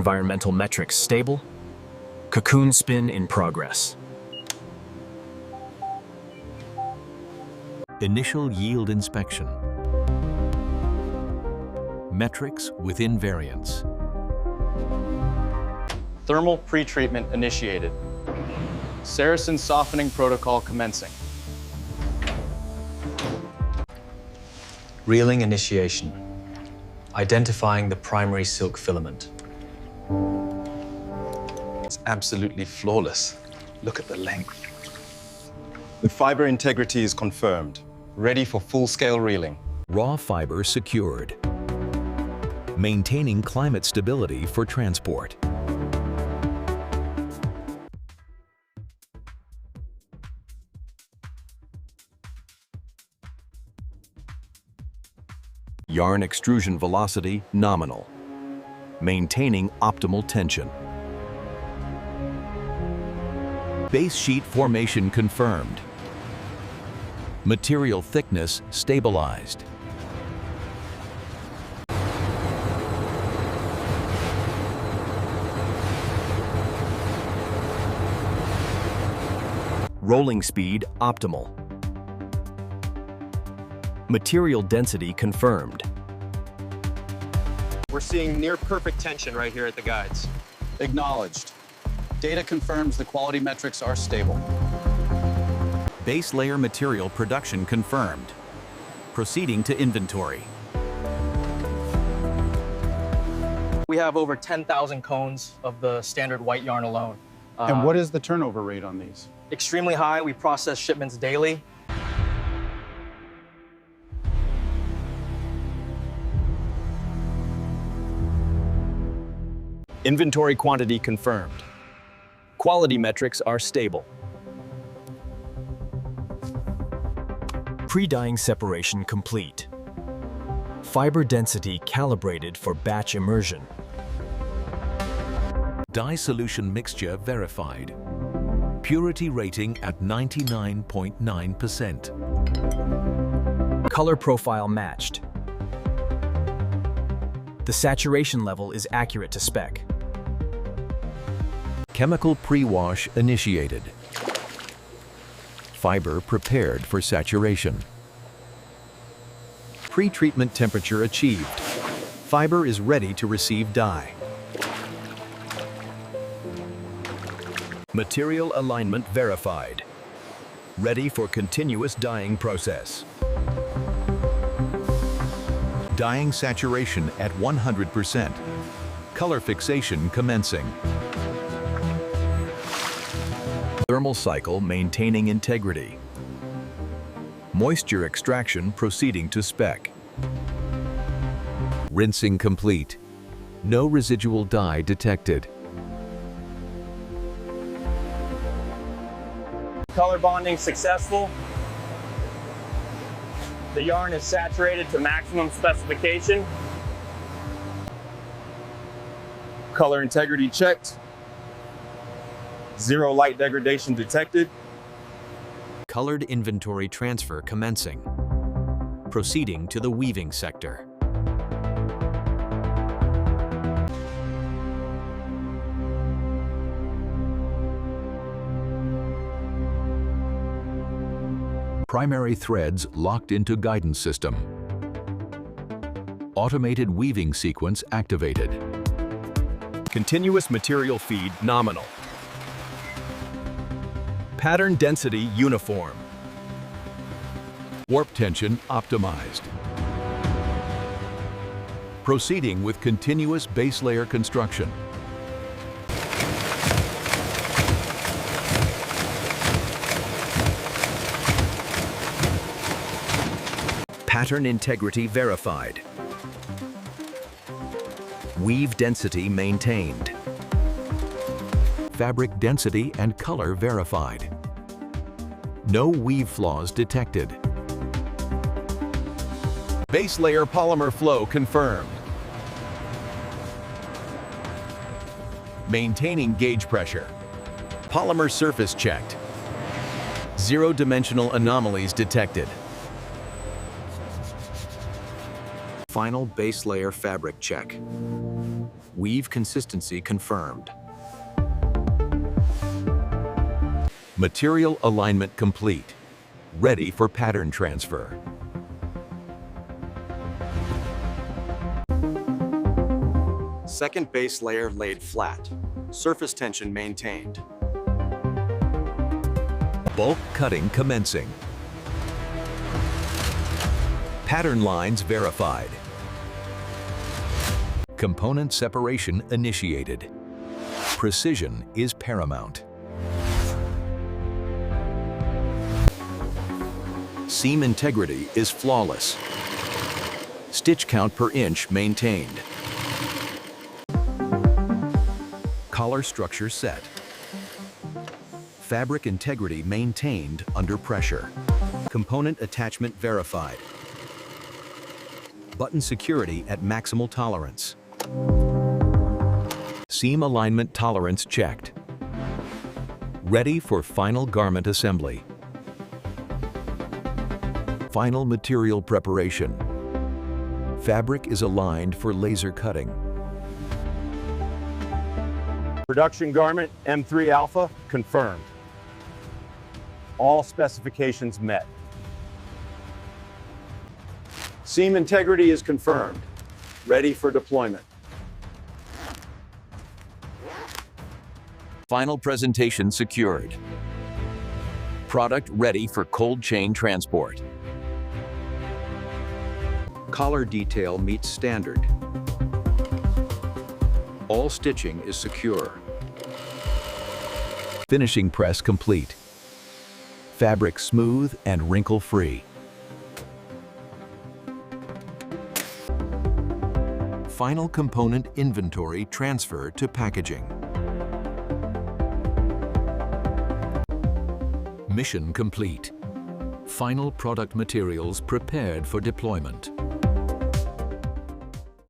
environmental metrics stable. Cocoon spin in progress. Initial yield inspection. Metrics within variance. Thermal pretreatment initiated. Saracen softening protocol commencing. Reeling initiation. Identifying the primary silk filament. It's absolutely flawless. Look at the length. The fiber integrity is confirmed, ready for full-scale reeling. Raw fiber secured. Maintaining climate stability for transport. Yarn extrusion velocity nominal. Maintaining optimal tension. Base sheet formation confirmed. Material thickness stabilized. Rolling speed optimal. Material density confirmed. We're seeing near perfect tension right here at the guides. Acknowledged. Data confirms the quality metrics are stable. Base layer material production confirmed. Proceeding to inventory. We have over 10,000 cones of the standard white yarn alone. And what is the turnover rate on these? Extremely high. We process shipments daily. Inventory quantity confirmed. Quality metrics are stable. Pre-dyeing separation complete. Fiber density calibrated for batch immersion. Dye solution mixture verified. Purity rating at 99.9%. Color profile matched. The saturation level is accurate to spec. Chemical pre-wash initiated. Fiber prepared for saturation. Pre-treatment temperature achieved. Fiber is ready to receive dye. Material alignment verified. Ready for continuous dyeing process. Dyeing saturation at 100%. Color fixation commencing. Thermal cycle maintaining integrity. Moisture extraction proceeding to spec. Rinsing complete. No residual dye detected. Color bonding successful. The yarn is saturated to maximum specification. Color integrity checked. Zero light degradation detected. Colored inventory transfer commencing. Proceeding to the weaving sector. Primary threads locked into guidance system. Automated weaving sequence activated. Continuous material feed nominal. Pattern density uniform. Warp tension optimized. Proceeding with continuous base layer construction. Pattern integrity verified. Weave density maintained. Fabric density and color verified. No weave flaws detected. Base layer polymer flow confirmed. Maintaining gauge pressure. Polymer surface checked. Zero-dimensional anomalies detected. Final base layer fabric check. Weave consistency confirmed. Material alignment complete. Ready for pattern transfer. Second base layer laid flat. Surface tension maintained. Bulk cutting commencing. Pattern lines verified. Component separation initiated. Precision is paramount. Seam integrity is flawless. Stitch count per inch maintained. Collar structure set. Fabric integrity maintained under pressure. Component attachment verified. Button security at maximal tolerance. Seam alignment tolerance checked. Ready for final garment assembly. Final material preparation. Fabric is aligned for laser cutting. Production garment M3 Alpha confirmed. All specifications met. Seam integrity is confirmed. Ready for deployment. Final presentation secured. Product ready for cold chain transport. Collar detail meets standard. All stitching is secure. Finishing press complete. Fabric smooth and wrinkle-free. Final component inventory transfer to packaging. Mission complete. Final product materials prepared for deployment.